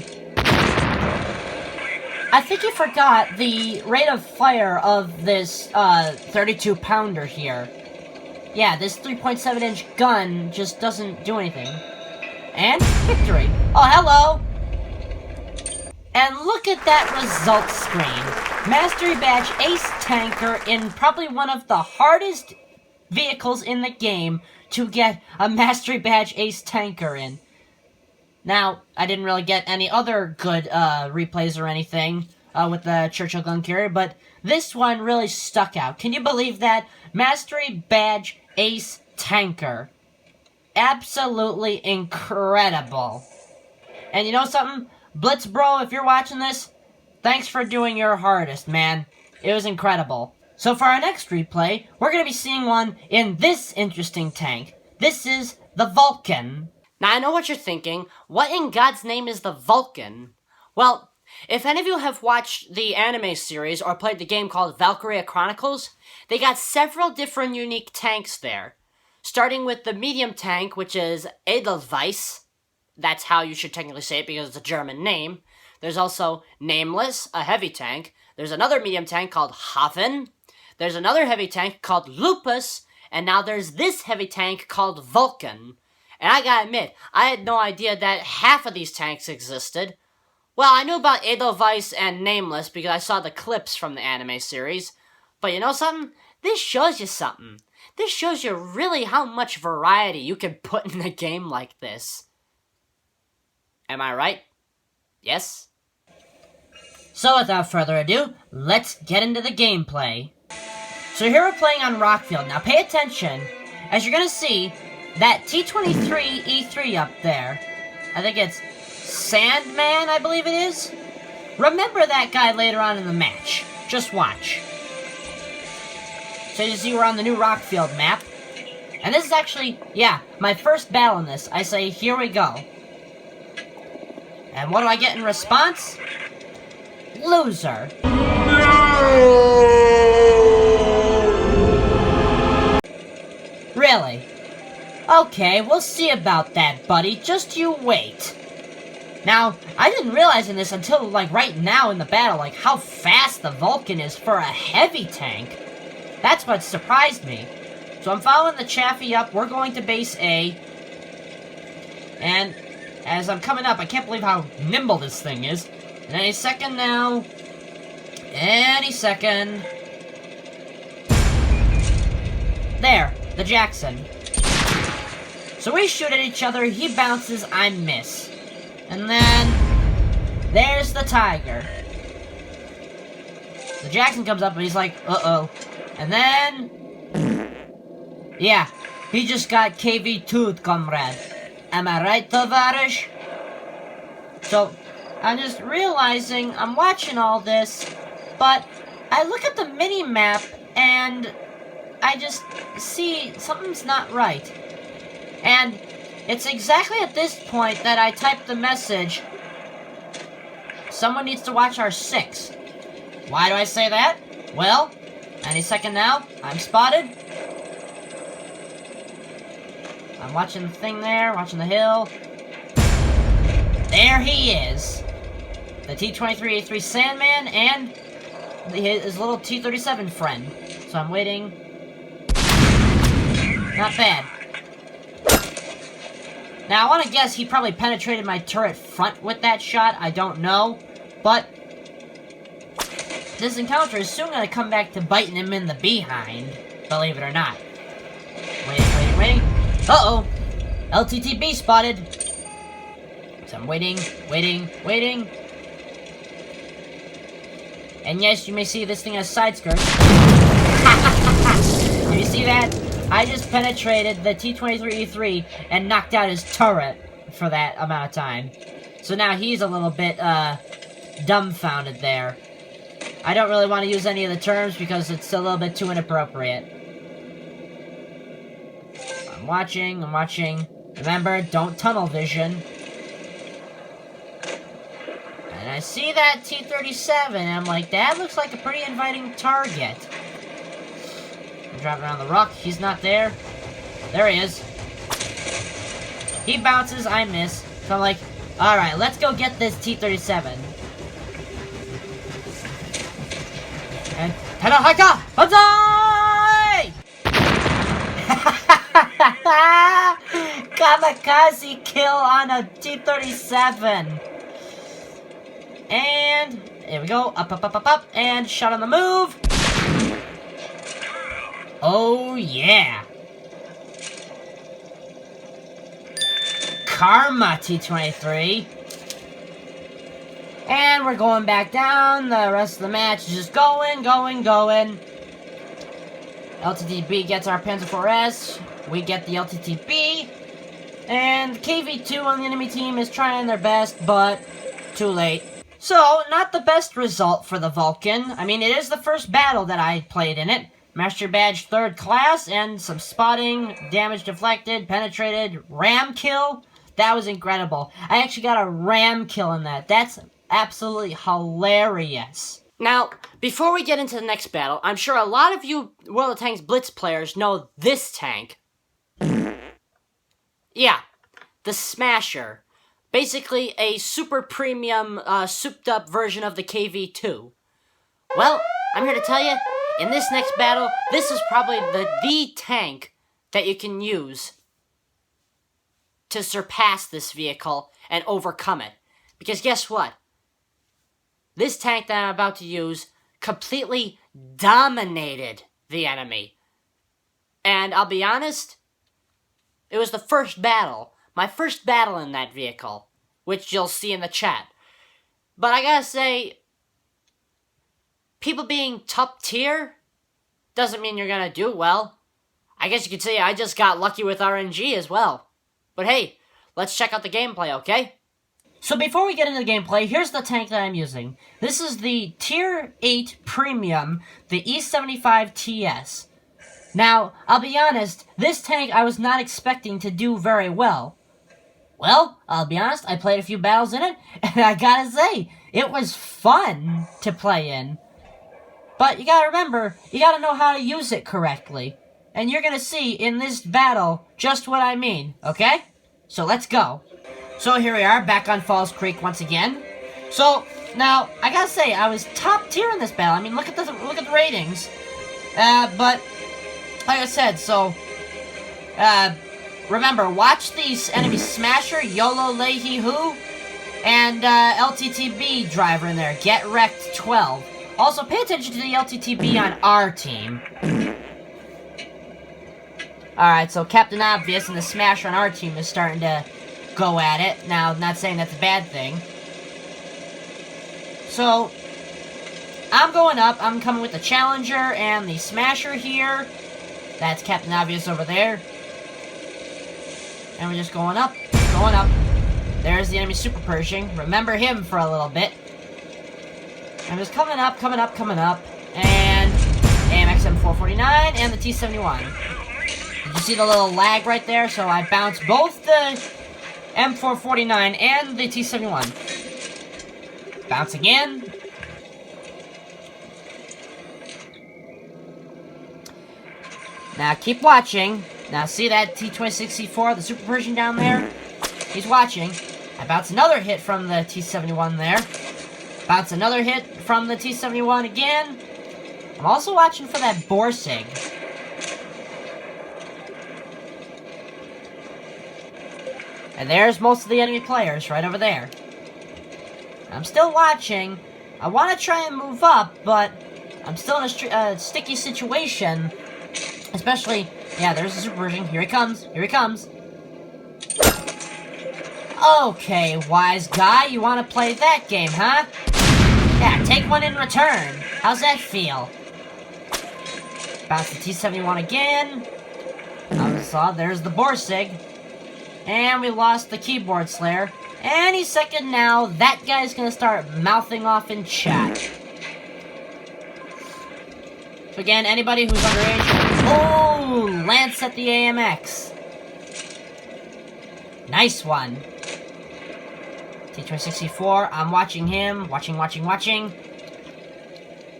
I think you forgot the rate of fire of this 32-pounder here. Yeah, this 3.7-inch gun just doesn't do anything. And victory. Oh, hello! And look at that result screen. Mastery Badge Ace Tanker in probably one of the hardest vehicles in the game to get a Mastery Badge Ace Tanker in. Now, I didn't really get any other good replays or anything with the Churchill gun carrier, but this one really stuck out. Can you believe that? Mastery Badge Ace Tanker. Absolutely incredible. And you know something? Blitzbro, if you're watching this, thanks for doing your hardest, man. It was incredible. So for our next replay, we're going to be seeing one in this interesting tank. This is the Vulcan. Now I know what you're thinking. What in God's name is the Vulcan? Well, if any of you have watched the anime series or played the game called Valkyria Chronicles, they got several different unique tanks there. Starting with the medium tank, which is Edelweiss. That's how you should technically say it because it's a German name. There's also Nameless, a heavy tank. There's another medium tank called Hafen. There's another heavy tank called Lupus. And now there's this heavy tank called Vulcan. And I gotta admit, I had no idea that half of these tanks existed. Well, I knew about Edelweiss and Nameless because I saw the clips from the anime series. But you know something? This shows you something. This shows you really how much variety you can put in a game like this. Am I right? Yes? So without further ado, let's get into the gameplay. So here we're playing on Rockfield. Now pay attention, as you're gonna see, that T-23E3 up there, I think it's Sandman, I believe it is? Remember that guy later on in the match. Just watch. So you see we're on the new Rockfield map. And this is actually, yeah, my first battle in this. I say, here we go. And what do I get in response? Loser. Really? Okay, we'll see about that, buddy. Just you wait. Now, I didn't realize in this until, like, right now in the battle, like, how fast the Vulcan is for a heavy tank. That's what surprised me. So I'm following the Chaffee up. We're going to base A. And as I'm coming up, I can't believe how nimble this thing is. And any second now. Any second. There, the Jackson. So we shoot at each other, he bounces, I miss. And then, there's the Tiger. The Jackson comes up and he's like, uh-oh. And then, yeah, he just got KV2'd, comrade. Am I right, Tovarish? So, I'm just realizing I'm watching all this, but I look at the mini-map and I just see something's not right. And it's exactly at this point that I type the message, someone needs to watch our 6. Why do I say that? Well, any second now, I'm spotted. I'm watching the thing there, watching the hill. There he is. The T-23A3 Sandman and his little T-37 friend. So I'm waiting. Not bad. Now, I want to guess he probably penetrated my turret front with that shot. I don't know. But this encounter is soon going to come back to biting him in the behind. Believe it or not. Waiting. Uh-oh. LTTB spotted. So I'm waiting. And yes, you may see this thing as side skirts. Do you see that? I just penetrated the T-23E3 and knocked out his turret for that amount of time. So now he's a little bit, dumbfounded there. I don't really want to use any of the terms because it's a little bit too inappropriate. I'm watching. Remember, don't tunnel vision. And I see that T-37, and I'm like, that looks like a pretty inviting target. I'm driving around the rock. He's not there. There he is. He bounces. I miss. So I'm like, alright, let's go get this T-37. And Hedahaka! Banzai! Kamikaze kill on a T-37. And here we go. Up. And shot on the move. Oh, yeah. Karma, T-23. And we're going back down. The rest of the match is just going. LTTB gets our Panzer IVs. We get the LTTB. And KV2 on the enemy team is trying their best, but too late. So, not the best result for the Vulcan. I mean, it is the first battle that I played in it. Master Badge 3rd class, and some spotting, damage deflected, penetrated, ram kill. That was incredible. I actually got a ram kill in that. That's absolutely hilarious. Now, before we get into the next battle, I'm sure a lot of you World of Tanks Blitz players know this tank. Yeah, the Smasher. Basically a super premium, souped-up version of the KV2. Well, I'm here to tell you, in this next battle, this is probably the tank that you can use to surpass this vehicle and overcome it. Because guess what? This tank that I'm about to use completely dominated the enemy. And I'll be honest, it was the first battle. My first battle in that vehicle, which you'll see in the chat. But I gotta say, people being top tier doesn't mean you're gonna do well. I guess you could say I just got lucky with RNG as well. But hey, let's check out the gameplay, okay? So before we get into the gameplay, here's the tank that I'm using. This is the Tier 8 Premium, the E75 TS. Now, I'll be honest, this tank I was not expecting to do very well. Well, I'll be honest, I played a few battles in it, and I gotta say, it was fun to play in. But you gotta remember, you gotta know how to use it correctly. And you're gonna see in this battle just what I mean, okay? So let's go. So here we are, back on Falls Creek once again. So, now, I gotta say, I was top tier in this battle. I mean, look at the ratings. But, like I said, so, remember, watch these enemies: Smasher, YOLO Leahy Who, and LTTB driver in there. Get Wrecked 12. Also, pay attention to the LTTB on our team. Alright, so Captain Obvious and the Smasher on our team is starting to go at it. Now, not saying that's a bad thing. So, I'm going up. I'm coming with the Challenger and the Smasher here. That's Captain Obvious over there. And we're just going up, going up. There's the enemy Super Pershing. Remember him for a little bit. I'm just coming up, coming up, coming up. And AMX M449 and the T71. Did you see the little lag right there? So I bounced both the M449 and the T71. Bounce again. Now keep watching. Now see that T-26C4, the Super Pershing down there? He's watching. I bounce another hit from the T-71 there. Bounce another hit from the T-71 again. I'm also watching for that Borsig. And there's most of the enemy players right over there. I'm still watching. I want to try and move up, but I'm still in a sticky situation. Especially, yeah, there's the Super Pershing. Here he comes. Here he comes. Okay, wise guy, you want to play that game, huh? Yeah, take one in return. How's that feel? Bounce the T-71 again. There's the Borsig. And we lost the Keyboard Slayer. Any second now, that guy's gonna start mouthing off in chat. So again, anybody who's underage... Oh! Lance at the AMX. Nice one. T-26C4, I'm watching him. Watching.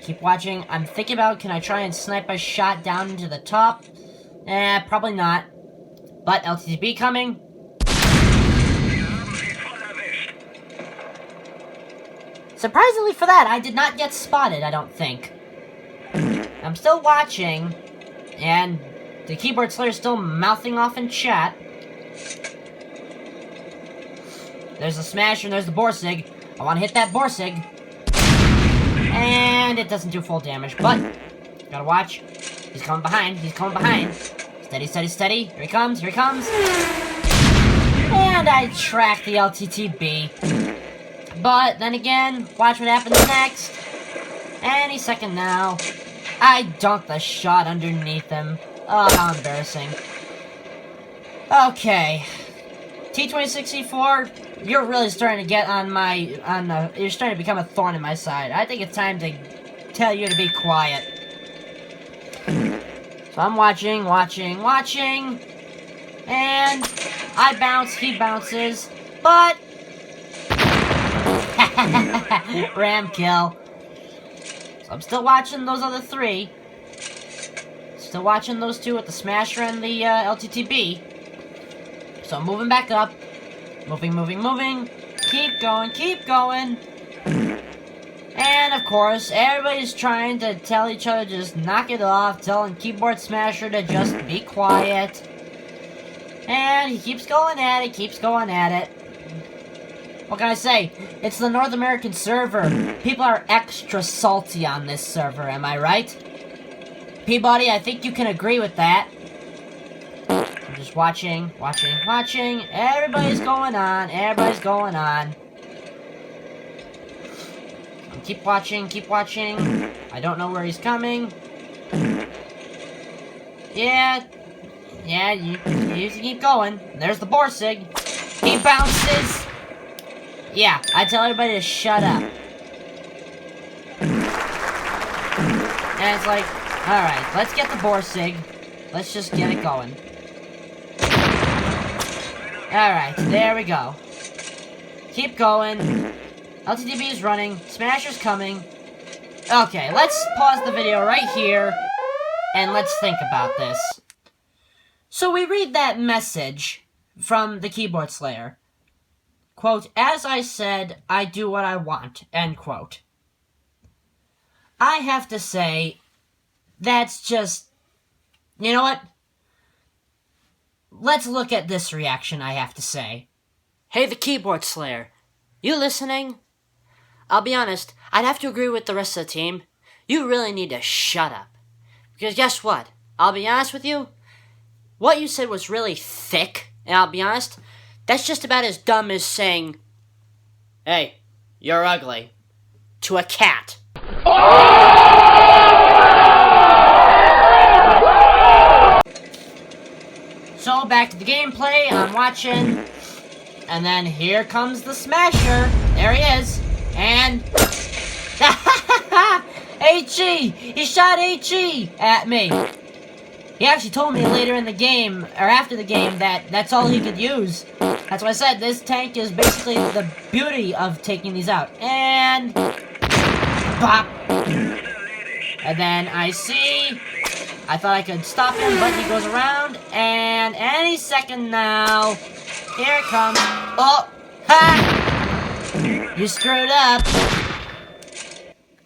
Keep watching. I'm thinking about, can I try and snipe a shot down into the top? Probably not. But LTTB coming. Surprisingly for that, I did not get spotted, I don't think. I'm still watching, and the Keyboard Slayer's still mouthing off in chat. There's the Smasher and there's the Borsig. I want to hit that Borsig. And it doesn't do full damage, but gotta watch. He's coming behind. Steady. Here he comes. And I track the LTTB. But then again, watch what happens next. Any second now. I dunked the shot underneath him. Oh, how embarrassing. Okay. T-26C4, you're really starting to get on my... you're starting to become a thorn in my side. I think it's time to tell you to be quiet. So I'm watching. And I bounce, he bounces. But... Ram kill. So I'm still watching those other three. Still watching those two with the Smasher and the LTTB. So I'm moving back up. Moving. Keep going. And of course, everybody's trying to tell each other to just knock it off, telling Keyboard Smasher to just be quiet. And he keeps going at it. What can I say? It's the North American server. People are extra salty on this server, am I right? Peabody, I think you can agree with that. I'm just watching. Everybody's going on. Keep watching. I don't know where he's coming. Yeah, you keep going. There's the Borsig. He bounces. Yeah, I tell everybody to shut up. And it's like, alright, let's get the Borsig. Let's just get it going. Alright, there we go. Keep going. LTTB is running. Smasher's coming. Okay, let's pause the video right here. And let's think about this. So we read that message from the Keyboard Slayer. Quote, as I said, I do what I want, end quote. I have to say, that's just, you know what? let's look at this reaction, I have to say. Hey, the Keyboard Slayer. You listening? I'll be honest, I'd have to agree with the rest of the team. You really need to shut up. Because guess what? I'll be honest with you. What you said was really thick, and I'll be honest, that's just about as dumb as saying, "Hey, you're ugly," to a cat. So back to the gameplay, I'm watching, and then here comes the Smasher. There he is, and HE! He shot HE at me. He actually told me later in the game, or after the game, that that's all he could use. That's why I said this tank is basically the beauty of taking these out. And bop. And then I thought I could stop him, but he goes around, and any second now, here it comes. Oh, ha! You screwed up.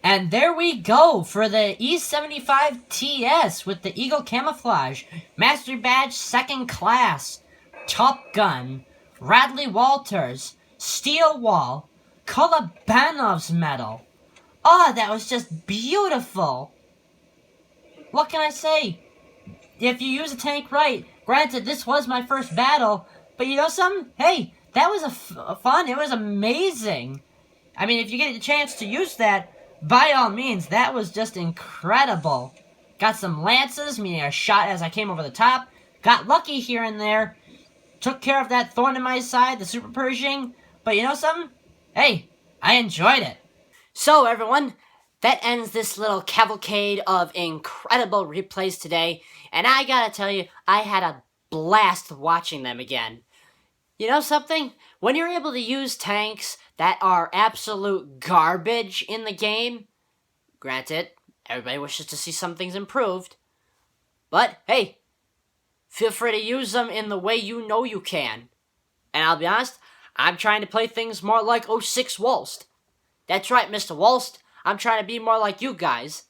And there we go for the E75 TS with the Eagle Camouflage, Master Badge 2nd Class, Top Gun, Radley Walters, Steel Wall, Kolobanov's Medal. Oh, that was just beautiful. What can I say? If you use a tank right, granted this was my first battle, but you know something? Hey, that was fun. It was amazing. I mean, if you get the chance to use that, by all means, that was just incredible. Got some lances, meaning a shot as I came over the top. Got lucky here and there. Took care of that thorn in my side, the Super Pershing. But you know something? Hey, I enjoyed it. So everyone, that ends this little cavalcade of incredible replays today. And I gotta tell you, I had a blast watching them again. You know something? When you're able to use tanks that are absolute garbage in the game, granted, everybody wishes to see some things improved, but hey, feel free to use them in the way you know you can. And I'll be honest, I'm trying to play things more like 06 Wolst. That's right, Mr. Wolst, I'm trying to be more like you guys.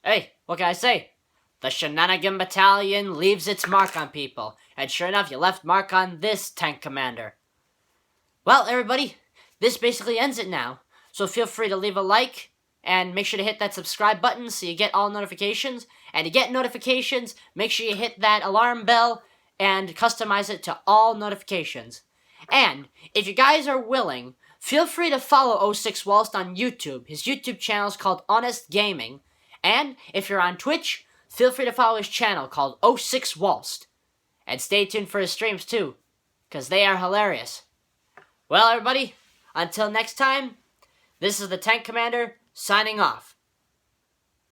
Hey, what can I say? The Shenanigan Battalion leaves its mark on people, and sure enough, you left mark on this tank commander. Well, everybody, this basically ends it now, so feel free to leave a like, and make sure to hit that subscribe button so you get all notifications, and to get notifications, make sure you hit that alarm bell, and customize it to all notifications. And, if you guys are willing, feel free to follow 06 Wolst on YouTube. His YouTube channel is called Honest Gaming, and if you're on Twitch, feel free to follow his channel called 06 Wolst. And stay tuned for his streams too, because they are hilarious. Well, everybody, until next time, this is the Tank Commander, signing off.